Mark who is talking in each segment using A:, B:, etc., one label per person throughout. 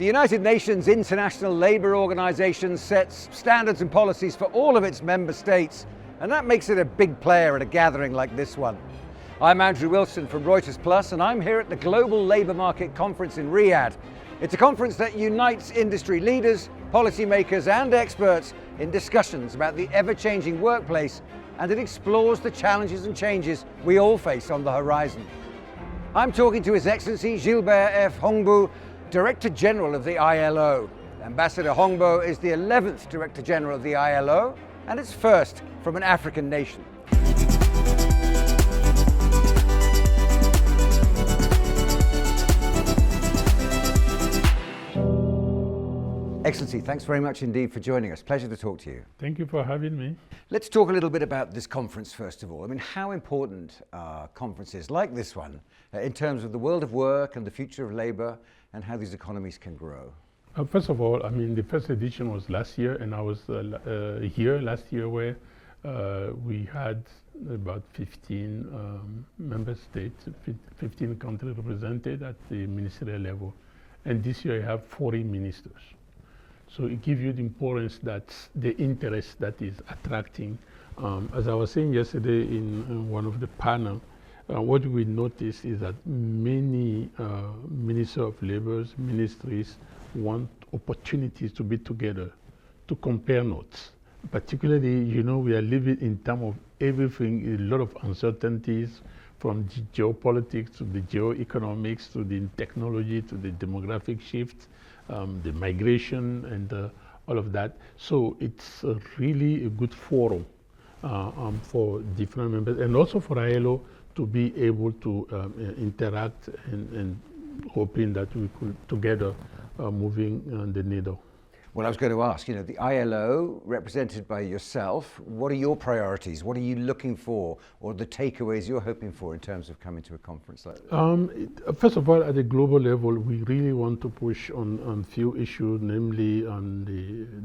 A: The United Nations International Labour Organization sets standards and policies for all of its member states, and that makes it a big player at a gathering like this one. I'm Andrew Wilson from Reuters Plus, and I'm here at the Global Labour Market Conference in Riyadh. It's a conference that unites industry leaders, policymakers and experts in discussions about the ever-changing workplace, and it explores the challenges and changes we all face on the horizon. I'm talking to His Excellency Gilbert F Huongbo, Director-General of the ILO. Ambassador Huongbo is the 11th Director-General of the ILO, and it's first from an African nation. Excellency, thanks very much indeed for joining us. Pleasure to talk to you.
B: Thank you for having me.
A: Let's talk a little bit about this conference first of all. I mean, how important are conferences like this one in terms of the world of work and the future of labour and how these economies can grow?
B: First of all, I mean, the first edition was last year, and I was here last year where we had about 15 member states, 15 countries represented at the ministerial level. And this year I have 40 ministers. So it gives you the importance that the interest that is attracting. As I was saying yesterday in one of the panels, what we noticed is that many Minister of Labour's ministries want opportunities to be together, to compare notes. Particularly, you know, we are living in time of everything, a lot of uncertainties, from geopolitics to the geoeconomics to the technology to the demographic shift, the migration and all of that. So it's really a good forum for different members and also for ILO to be able to interact and hoping that we could together moving the needle.
A: Well, I was going to ask, you know, the ILO represented by yourself, what are your priorities? What are you looking for, or the takeaways you're hoping for in terms of coming to a conference like this?
B: First of all, at the global level, we really want to push on few issues, namely on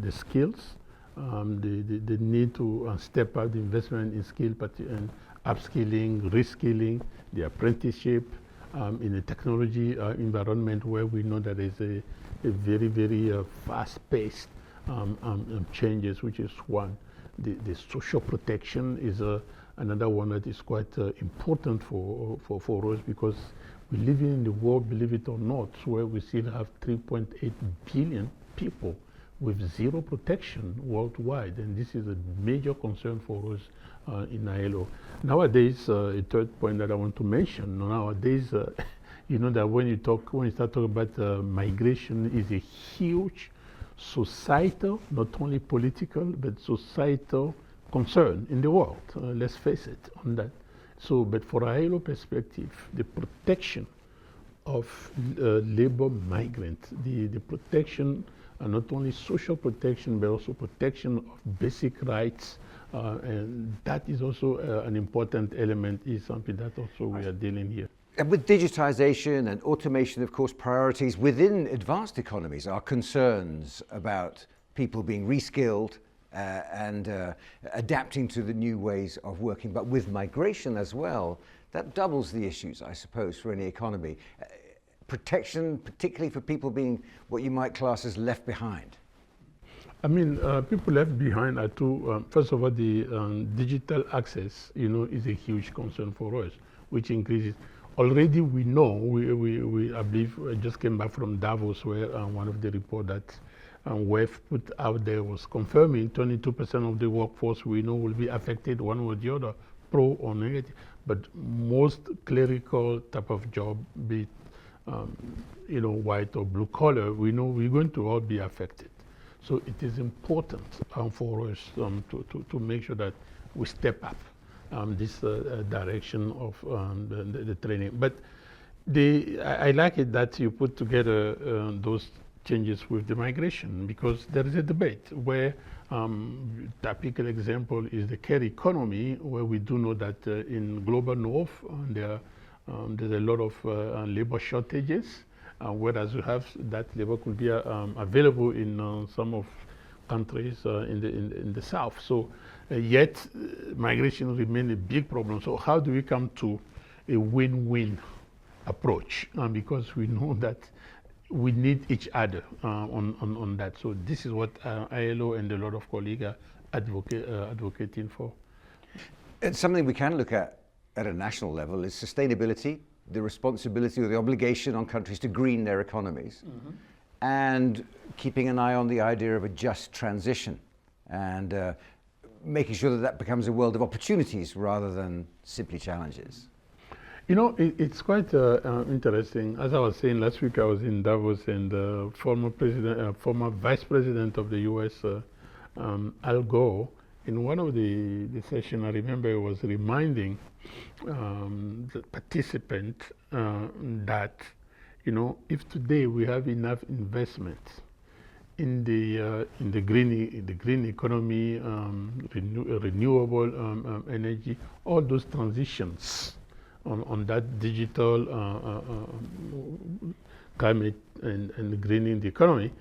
B: the skills, the need to step up the investment in skill and upskilling, reskilling, the apprenticeship in the technology environment where we know that there's a very, very fast-paced changes, which is one. The social protection is another one that is quite important for us, because we live in the world, believe it or not, where we still have 3.8 billion people with zero protection worldwide, and this is a major concern for us in ILO. Nowadays, a third point that I want to mention, nowadays, you know that when you start talking about migration, is a huge societal, not only political, but societal concern in the world. Let's face it on that. So, but for ILO perspective, the protection of labor migrants, the protection, not only social protection, but also protection of basic rights, and that is also an important element, is something that also we are dealing here.
A: And with digitization and automation, of course, priorities within advanced economies are concerns about people being reskilled and adapting to the new ways of working. But with migration as well, that doubles the issues, I suppose, for any economy. Protection, particularly for people being what you might class as left behind.
B: I mean, people left behind are two. First of all, the digital access, you know, is a huge concern for us, which increases. Already we know, I believe, I just came back from Davos, where one of the reports that WEF put out there was confirming 22% of the workforce we know will be affected one way or the other, pro or negative. But most clerical type of job, be it, you know, white or blue collar, we know we're going to all be affected. So it is important for us to make sure that we step up this direction of the training. But I like it that you put together those changes with the migration, because there is a debate where typical example is the care economy, where we do know that in global north there's a lot of labor shortages, whereas you have that labor could be available in some of countries in the south. So yet migration remains a big problem. So how do we come to a win-win approach? Because we know that we need each other on that. So this is what ILO and a lot of colleagues are advocating for.
A: It's something we can look at a national level is sustainability, the responsibility or the obligation on countries to green their economies, and keeping an eye on the idea of a just transition and making sure that that becomes a world of opportunities rather than simply challenges.
B: You know, it's quite interesting. As I was saying last week, I was in Davos, and former Vice President of the U.S., Al Gore, in one of the sessions, I remember he was reminding the participant that, you know, if today we have enough investment in the green economy, renewable energy, all those transitions on that digital climate and greening the economy,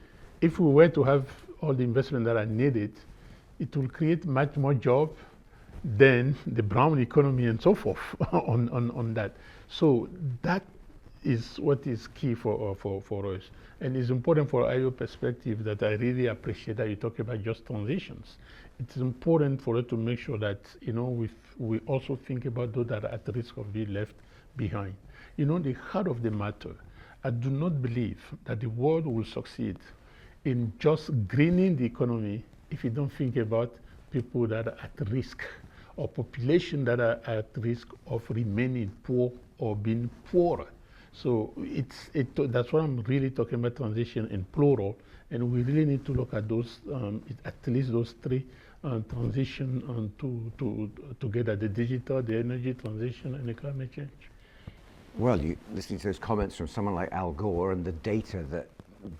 B: if we were to have all the investment that are needed, it will create much more jobs than the brown economy and so forth on that. So that is what is key for us. And it's important for ILO perspective that I really appreciate that you talk about just transitions. It's important for us to make sure that, you know, we also think about those that are at risk of being left behind. You know, the heart of the matter, I do not believe that the world will succeed in just greening the economy if you don't think about people that are at risk or population that are at risk of remaining poor or being poorer. So that's why I'm really talking about transition in plural, and we really need to look at those, at least those three transition together: the digital, the energy transition, and the climate change.
A: Well, listening to those comments from someone like Al Gore and the data that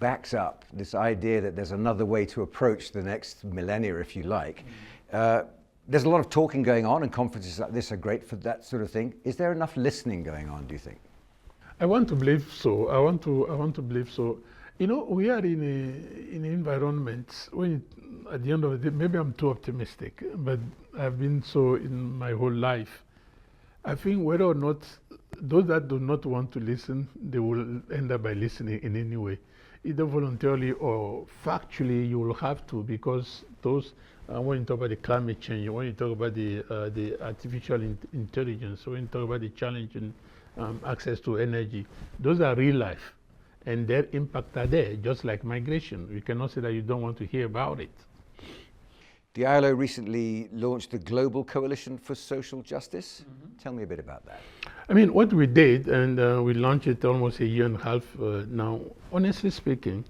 A: backs up this idea that there's another way to approach the next millennia, if you like. There's a lot of talking going on, and conferences like this are great for that sort of thing. Is there enough listening going on, do you think?
B: I want to believe so. I want to believe so. You know, we are in an environment when, at the end of the day, maybe I'm too optimistic, but I've been so in my whole life. I think whether or not those that do not want to listen, they will end up by listening in any way, either voluntarily or factually. You will have to, because those when you talk about the climate change, when you talk about the artificial intelligence, when you talk about the challenge in access to energy, those are real life, and their impact are there, just like migration. You cannot say that you don't want to hear about it.
A: The ILO recently launched the Global Coalition for Social Justice. Tell me a bit about that.
B: I mean, what we did, and we launched it almost a year and a half now, honestly speaking,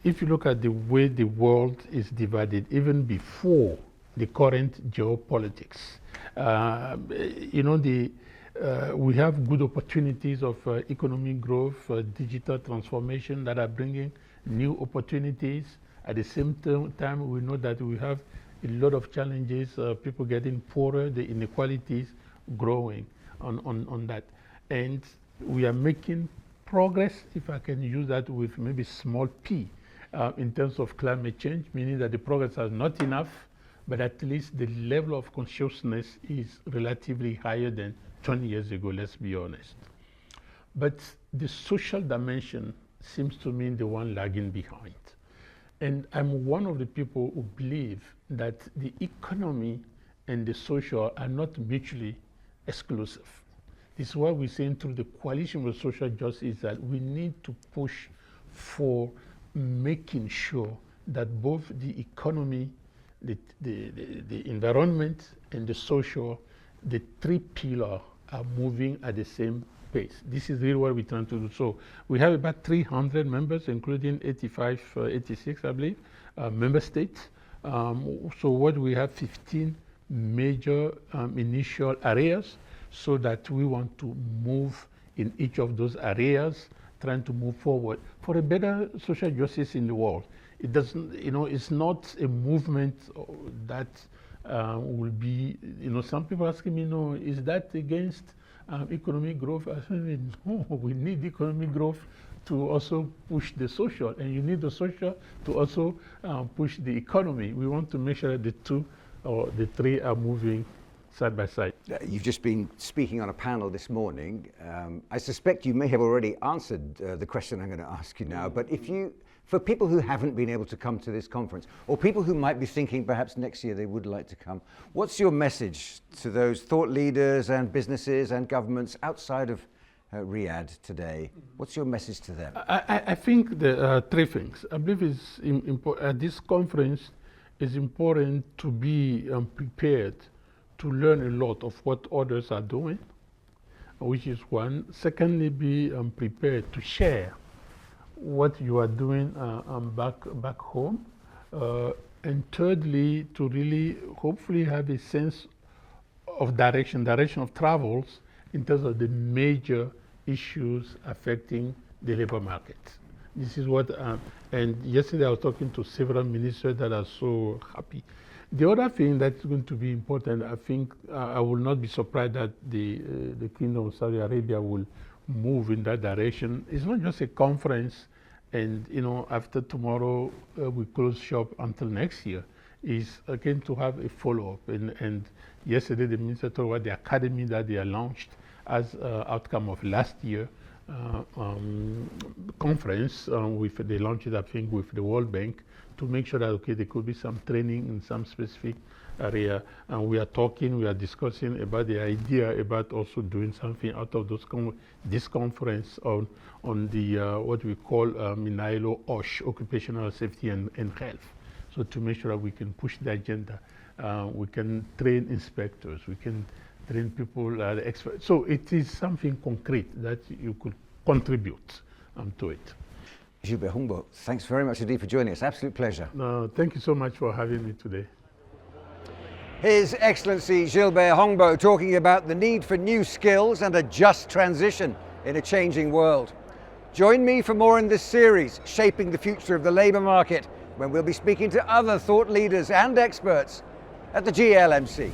B: if you look at the way the world is divided, even before the current geopolitics, you know, we have good opportunities of economic growth, digital transformation that are bringing new opportunities. At the same time, we know that we have a lot of challenges, people getting poorer, the inequalities growing on that. And we are making progress, if I can use that with maybe small p, in terms of climate change, meaning that the progress is not enough, but at least the level of consciousness is relatively higher than 20 years ago, let's be honest. But the social dimension seems to me the one lagging behind. And I'm one of the people who believe that the economy and the social are not mutually exclusive. This is why we're saying through the Coalition for Social Justice that we need to push for making sure that both the economy, the environment, and the social, the three pillars are moving at the same pace. This is really what we're trying to do. So we have about 300 members, including 86, I believe, member states. So what we have 15 major initial areas, so that we want to move in each of those areas, trying to move forward for a better social justice in the world. It doesn't, you know, it's not a movement that will be, you know, some people asking me, no, is that against economic growth? I said, no, we need economic growth to also push the social, and you need the social to also push the economy. We want to make sure that the two or the three are moving side by side.
A: You've just been speaking on a panel this morning. I suspect you may have already answered the question I'm going to ask you now, but for people who haven't been able to come to this conference, or people who might be thinking perhaps next year they would like to come, what's your message to those thought leaders and businesses and governments outside of Riyadh today? What's your message to them?
B: I think there are three things. I believe it's at this conference, it's important to be prepared to learn a lot of what others are doing, which is one. Secondly, be prepared to share what you are doing back home. And thirdly, to really hopefully have a sense of direction of travels in terms of the major issues affecting the labor market. This is what, and yesterday I was talking to several ministers that are so happy. The other thing that's going to be important, I think, I will not be surprised that the Kingdom of Saudi Arabia will move in that direction. It's not just a conference and, after tomorrow we close shop until next year. Is again to have a follow-up. And yesterday the minister talked about the academy that they launched as outcome of last year conference. They launched it, I think, with the World Bank to make sure that, okay, there could be some training in some specific area. And we are discussing about the idea about also doing something out of this conference on the what we call in ILO OSH, occupational safety and health. So to make sure that we can push the agenda, we can train inspectors, we can train people, experts. So it is something concrete that you could contribute to it.
A: Gilbert Huongbo, thanks very much indeed for joining us. Absolute pleasure.
B: Thank you so much for having me today.
A: His Excellency Gilbert Huongbo talking about the need for new skills and a just transition in a changing world. Join me for more in this series, Shaping the Future of the Labour Market, when we'll be speaking to other thought leaders and experts at the GLMC.